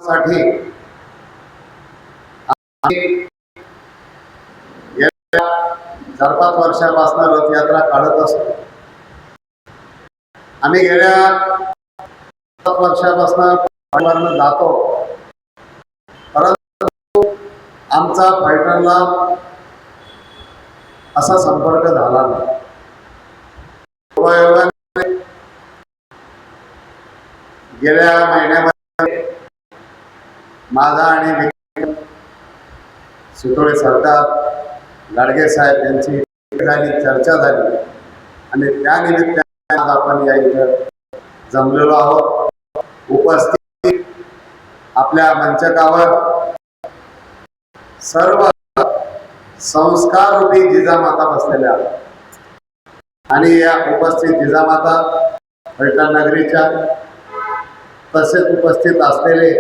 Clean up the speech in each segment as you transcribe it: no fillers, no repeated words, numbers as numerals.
साठी गेल्या 4-5 वर्षापासून रथयात्रा काढत असतो. आम्ही गेल्या 5 वर्षापासून जातो, परंतु आमचा फलटणला असा संपर्क झाला नाही. गेल्या महिन्यामध्ये माझा आणि सुतोळे सरकार गाडगे साहेब यांची चर्चा झाली आणि त्या निमित्ताने आज आपण या इथं जमलेलो आहोत. उपस्थित आपल्या मंचकावर सर्व संस्कार रूपी जिजामाता बसलेल्या आहेत आणि या उपस्थित जिजामाता फलटण नगरीच्या तसेच उपस्थित असलेले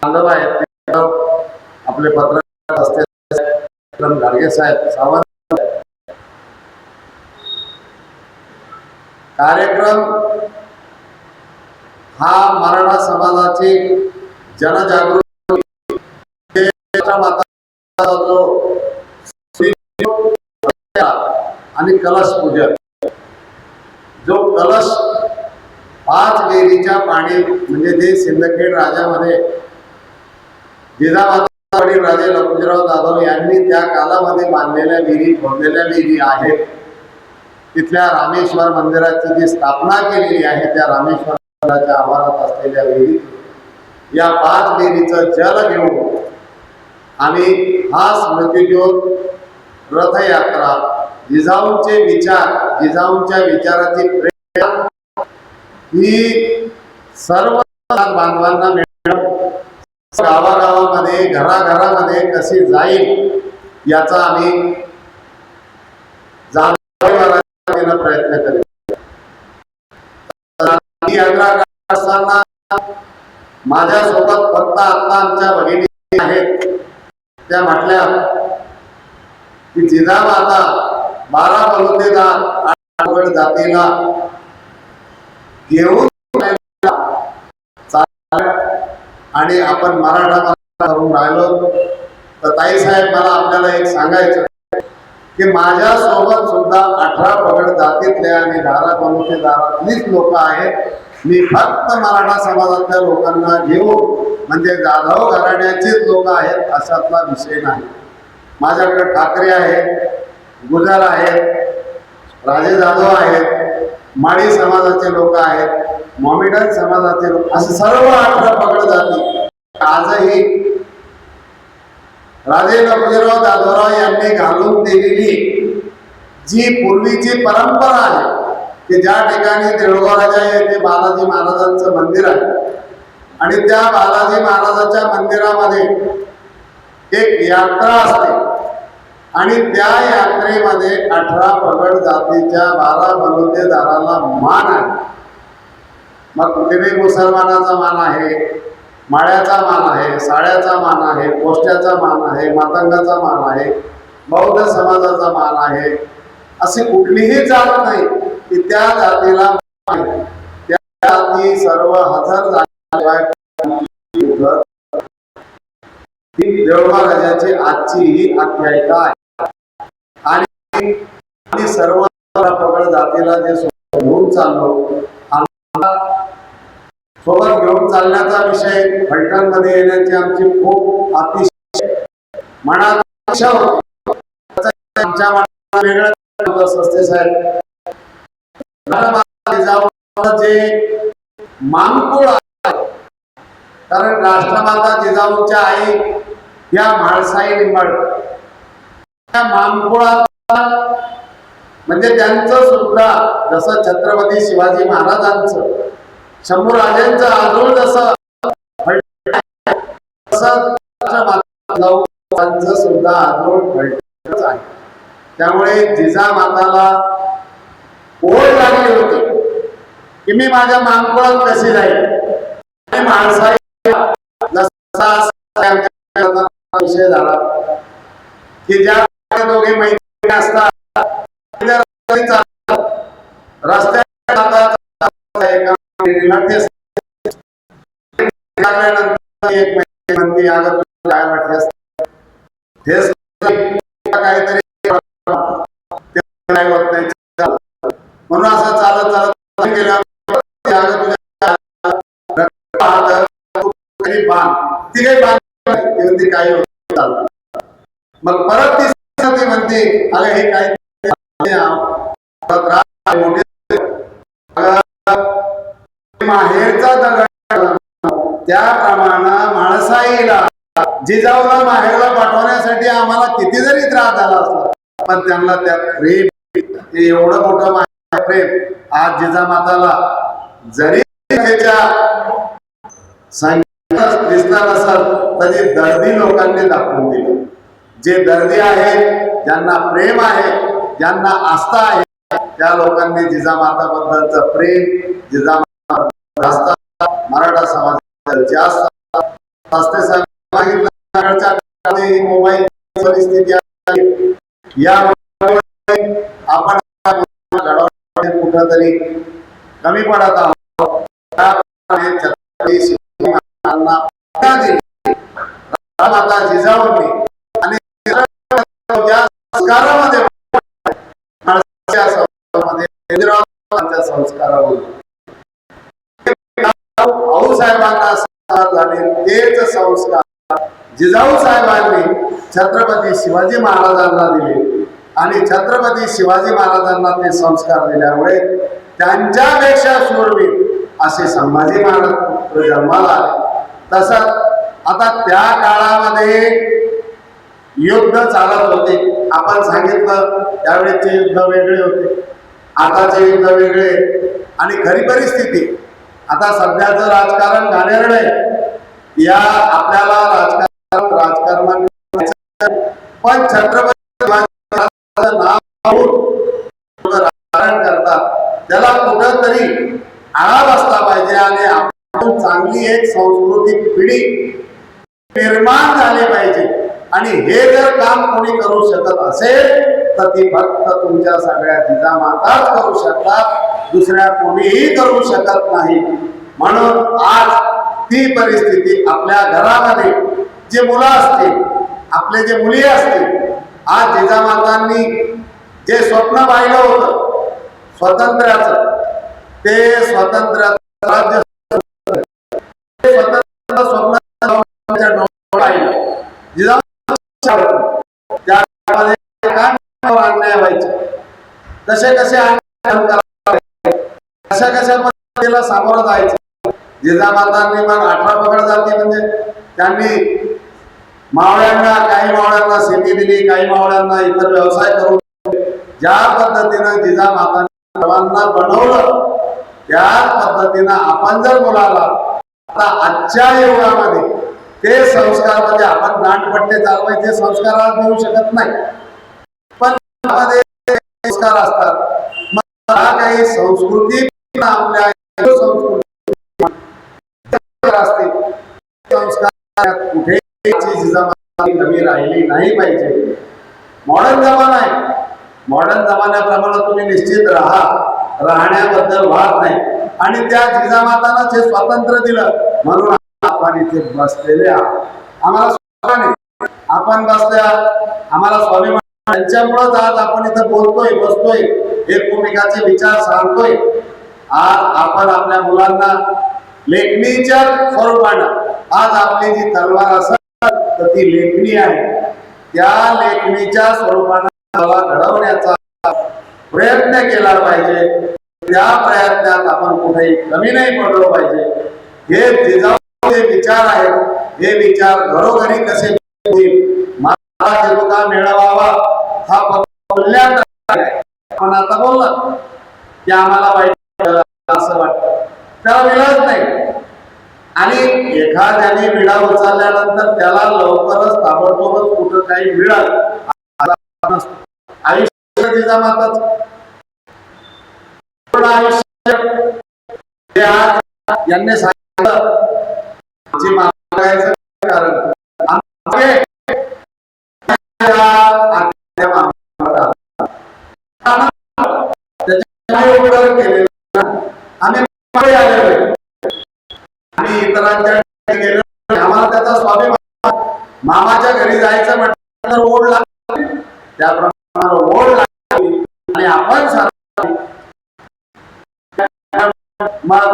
बांधव आहेत, आपले पत्रकार असलेले गाडगे साहेब सावंत. कार्यक्रम हा मराठा समाजाची जनजागृती आणि कलश पूजन, जो कलश 5 विहिरीच्या पाणी म्हणजे जे सिंदखेड राजामध्ये जिजामाता वडील राजे लखुजीराव जाधव यांनी त्या कालामध्ये बांधलेल्या विहिरी, खोदलेल्या विहिरी आहेत. तिथल्या रामेश्वर मंदिराची जी स्थापना केलेली आहे त्या रामेश्वर मंदिराच्या आवारात असलेल्या विहिरी, या 5 विहिरीचं जल घेऊन आम्ही हा स्मृतिज्योत रथयात्रा, जिजाऊंचे विचार, जिजाऊंच्या विचाराची प्रेरणा ही सर्व बांधवांना मिळणं, गावागावामध्ये घराघरामध्ये कशी जाईल याचा आम्ही जाणून प्रयत्न करू. ही यात्रा करत असताना माझ्यासोबत फक्त आता आमच्या भगिनी आहेत. त्या म्हटल्या की जिजामाता 12 बलुतेदार 8 जातीला घेऊन आणि आपण मराठा करून राहिलो. तर ताईसाहेब, मला आपल्याला एक सांगायचं की माझ्यासोबत सुद्धा 18 पगड जातीतले आणि 12 बलुतेदारातलीच लोक आहेत. मी फक्त मराठा समाजातल्या लोकांना घेऊन, म्हणजे जाधव घराण्याचेच लोक आहेत अशातला विषय नाही. माझ्याकडे ठाकरे आहेत, गुजर आहेत, राजे जाधव आहेत, माळी समाजाचे लोक आहेत, मॉमेडन समाजाचे लोक, असे सर्व 18 पगड जाती आजही राजे लखुजीराव जाधवराव यांनी घालून दिलेली जी पूर्वीची परंपरा आहे की ज्या ठिकाणी देऊळगाव राजा येथे बालाजी महाराजांचं मंदिर आहे आणि त्या बालाजी महाराजांच्या मंदिरामध्ये एक यात्रा असते आणि त्या यात्रेमध्ये 18 पगड जातीच्या 12 बलुतेदाराला मान आहे. मग कुठेही मुसलमानाचा मान आहे, माळ्याचा मान आहे, साड्याचा मान आहे, पोष्ट्याचा मान आहे, मातंगाचा मान आहे, बौद्ध समाजाचा मान आहे. अशी कुठलीही जात नाही की त्या जातीला त्या जाती सर्व हजर देऊळगाव राजाची आजची ही आख्यायिका आहे. आणि सर्व पगड जातीला जे घेऊन चाललो, सोबत घेऊन चालण्याचा विषय फलटण मध्ये येण्याची आमची खूप अतिशय मनात इच्छा होती. आमच्या मनात वेगळं असते साहेब, जे मानकुळ आहे, कारण राष्ट्रमाता जिजाऊंच्या आई या म्हाळसाई निंबाळकर, त्या मानकुळात म्हणजे त्यांचं सुद्धा जसं छत्रपती शिवाजी महाराजांचं, शंभूराजांचं आजोळ जसं सुद्धा आजोळ फलटणच आहे. त्यामुळे जिजामाताला ओढ लागली होती की मी माझ्या मानकुळात कशी जाईल. म्हाळसाई विषय झाला की ज्या दोघे मैत्री असतात रस्त्यात लागल्यानंतर एक महिने म्हणते अगं तुला काय वाटतेस हेच काहीतरी नाही होत नाही म्हणून असं चालत चालत गेल्यावर ती काही बांध काही होत मग परत ती म्हणते अगं हे काय माहेरचा दगड त्याप्रमाणे माणसाईला जिजाऊला माहेरला पाठवण्यासाठी आम्हाला किती जरी त्रास झाला असला पण त्यांना त्या प्रेम एवढं मोठं प्रेम आज जिजामाताला जरी त्याच्या दिसणार असेल तरी दर्दी लोकांनी दाखवून दिलं जे दर्दी आहेत ज्यांना प्रेम आहे ज्यांना आस्था आहे त्या लोकांनी जिजामाताबद्दलचं प्रेम जिजामाता मराठा समाजात जास्त असते सांगितलं मोबाईल परिस्थिती या आपण कुठं तरी कमी पडत आहोत माता जिजाऊंनी आणि संस्कारामध्ये संस्कारावर आऊसाहेबांना झाले तेच संस्कार जिजाऊ साहेबांनी छत्रपती शिवाजी महाराजांना दिले आणि छत्रपती शिवाजी महाराजांना ते संस्कार दिल्यामुळे त्यांच्यापेक्षा शूरवीर असे संभाजी महाराज जन्माला आले तसंच आता त्या काळामध्ये युद्ध चालत होते आपण सांगितलं त्यावेळेचे युद्ध वेगळे होते आताचे युद्ध वेगळे आणि खरी परिस्थिती आता सध्याचं राजकारण घाणेरडं आहे या आपल्याला राजकारणात पण छत्रपती नाव राजकारण करतात त्याला कुठंतरी आळा बसला पाहिजे आणि आपण चांगली एक सांस्कृतिक पिढी निर्माण झाली पाहिजे आणि हे जर काम कोणी करू शकत असेल तर ती फक्त तुमच्या सगळ्या जिजामाताच करू शकतात दुसऱ्या कोणीही करू शकत नाही म्हणून आज ती परिस्थिती आपल्या घरामध्ये जे मुलं असतील आपले जे मुली असतील आज जिजामातांनी जे स्वप्न पाहिलं होतं स्वातंत्र्याचं ते स्वतंत्र राज्य स्वतंत्र स्वप्न अन्याय व्हायचे कसे कसे कशा कशा पद्धतीला सामोरं जायचं जिजामातांनी मग 18 पगड जाती म्हणजे त्यांनी मावळ्यांना काही मावळ्यांना शेती दिली काही मावळ्यांना इतर व्यवसाय करून ज्या पद्धतीनं जिजामातांनी सर्वांना बनवलं त्या पद्धतीनं आपण जर मुलाला आता आजच्या युगामध्ये ते संस्कार म्हणजे आपण दांडपट्टे चालवायचे संस्कार आज देऊ शकत नाही पण संस्कार असतात मग काही संस्कृती आपल्या असते संस्कार कुठे कमी राहिली नाही पाहिजे मॉडर्न जमाना आहे मॉडर्न जमान्याप्रमाणे तुम्ही निश्चित राहण्याबद्दल वाद नाही आणि त्या जिजामातानं जे स्वातंत्र्य दिलं म्हणून आपण इथे बसलेले आहोत आम्हाला आपण बसल्या आम्हाला स्वाभिमान त्यांच्यामुळेच आज आपण इथं बोलतोय बसतोय एकमेकाचे विचार सांगतोय आज आपण आपल्या मुलांना लेखणीच्या स्वरूपानं आज आपली जी तलवार असेल तर ती लेखणी आहे त्या लेखणीच्या स्वरूपानं घडवण्याचा प्रयत्न केला पाहिजे त्या प्रयत्नात आपण कुठेही कमी नाही पडलो पाहिजे हे जिजाऊचे विचार आहेत हे विचार घरोघरी कसे का मिळवावा हा आपण आता बोलला की आम्हाला वाईट असं वाटतं त्याला विलाज नाही आणि एखाद्याने विडा उचलल्यानंतर त्याला लवकरच ताबडतोबच कुठं काही मिळाल आयुष्य जिजामाताच आयुष्य यांनी सांगितलं कारण आम्ही इतरांच्या गेलो आम्हाला त्याचा स्वाभिमान. मामाच्या घरी जायचं म्हटलं तर ओढ लागली, त्याप्रमाणे ओढ लागली आणि आपण मग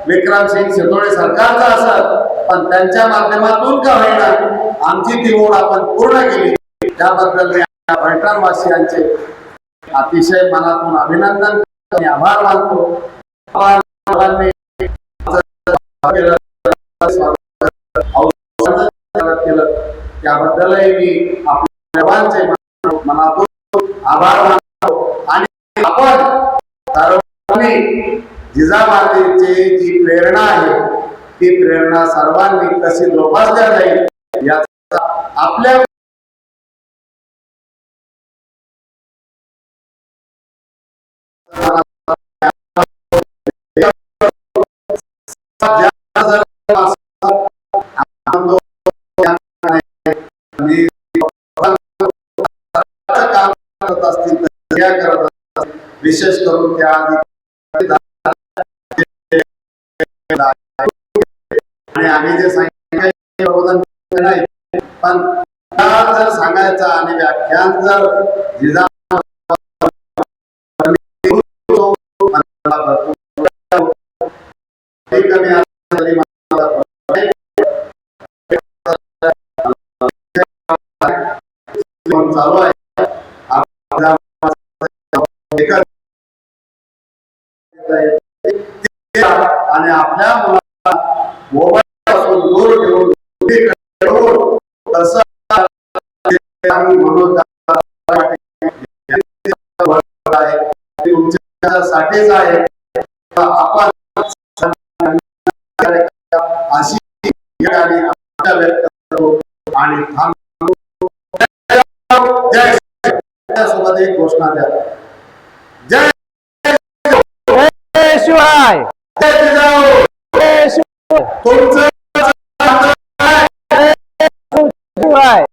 विक्रमसिंग शितोळे सरकारचा असत पण त्यांच्या माध्यमातून का होईना आमची ती ओढ आपण पूर्ण केली. त्याबद्दल मी फलटणवासियांचे अतिशय मनातून अभिनंदन आणि आभार मानतो. त्याबद्दलही मी आपल्या सर्वांचे मनातून आभार मानतो. आणि आपण सर्वांनी जिजामातेची जी प्रेरणा आहे ती प्रेरणा सर्वांनी कशी जोपासल्या जाईल याचा आपल्या विशेष करून त्या आणि आम्ही जे सांगितलं नाही पण जर सांगायचं आणि व्याख्यान जर जिजा चालू आहे आणि आपल्या मुलाला मोबाईल पासून दूर ठेवून तुमच्यासाठीच आहे. आपण अशी व्यक्त करतो आणि सोबत एक घोषणा द्या. जय शिवाय तुमचं शिवाय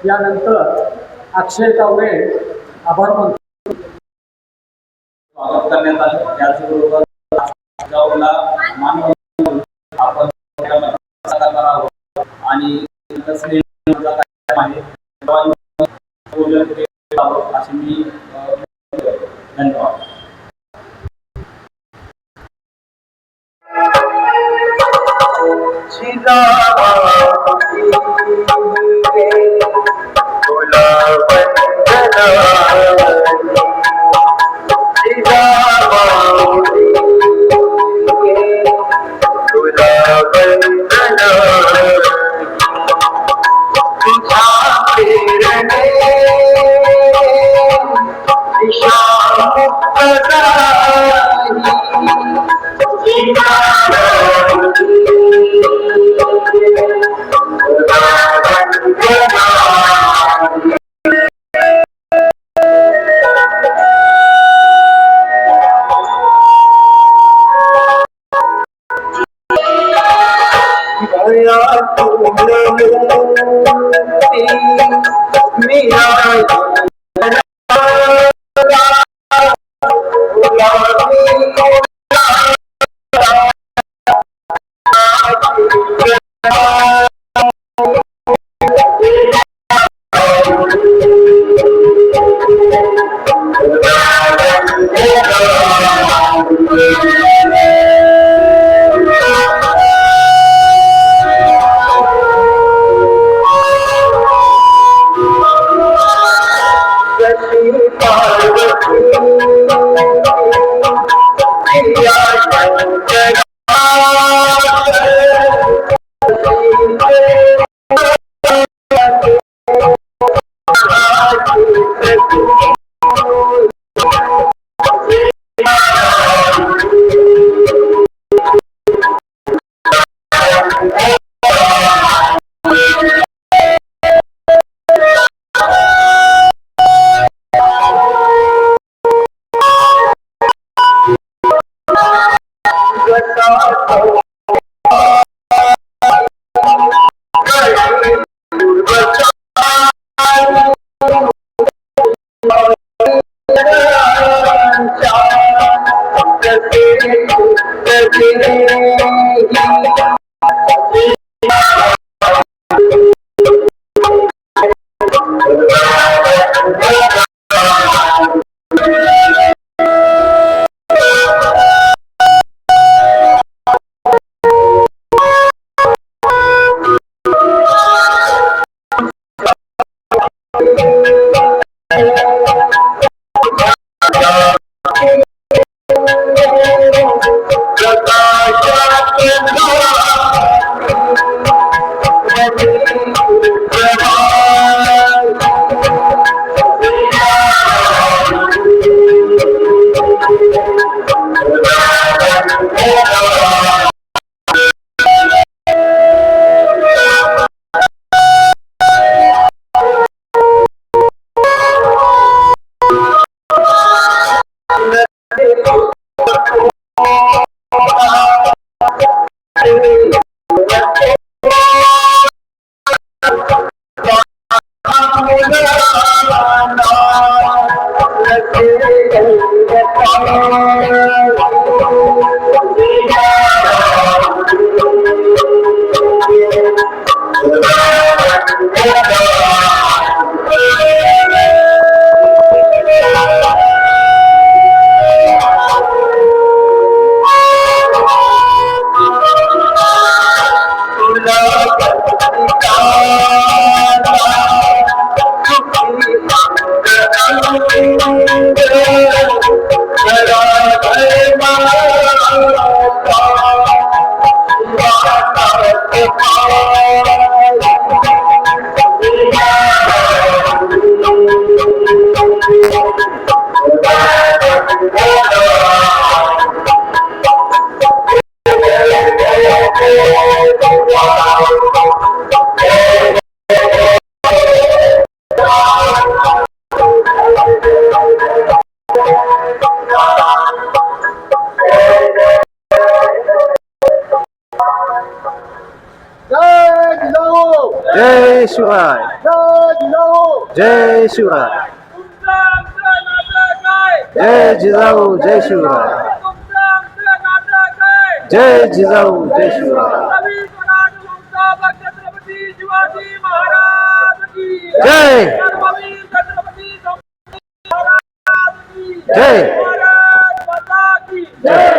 यानंतर अक्षय तावडे आभार मानतो. स्वागत करण्यात आले. त्याचबरोबर मानव आपण करणार आहोत आणि असे मी धन्यवाद. जय शिवराय जय शिवराय जय जिजाऊ जय शिवराय जय जिजाऊ जय शिवराय छत्रपती शिवाजी महाराज की जय छत्रपती महाराज की जय भारत माता की जय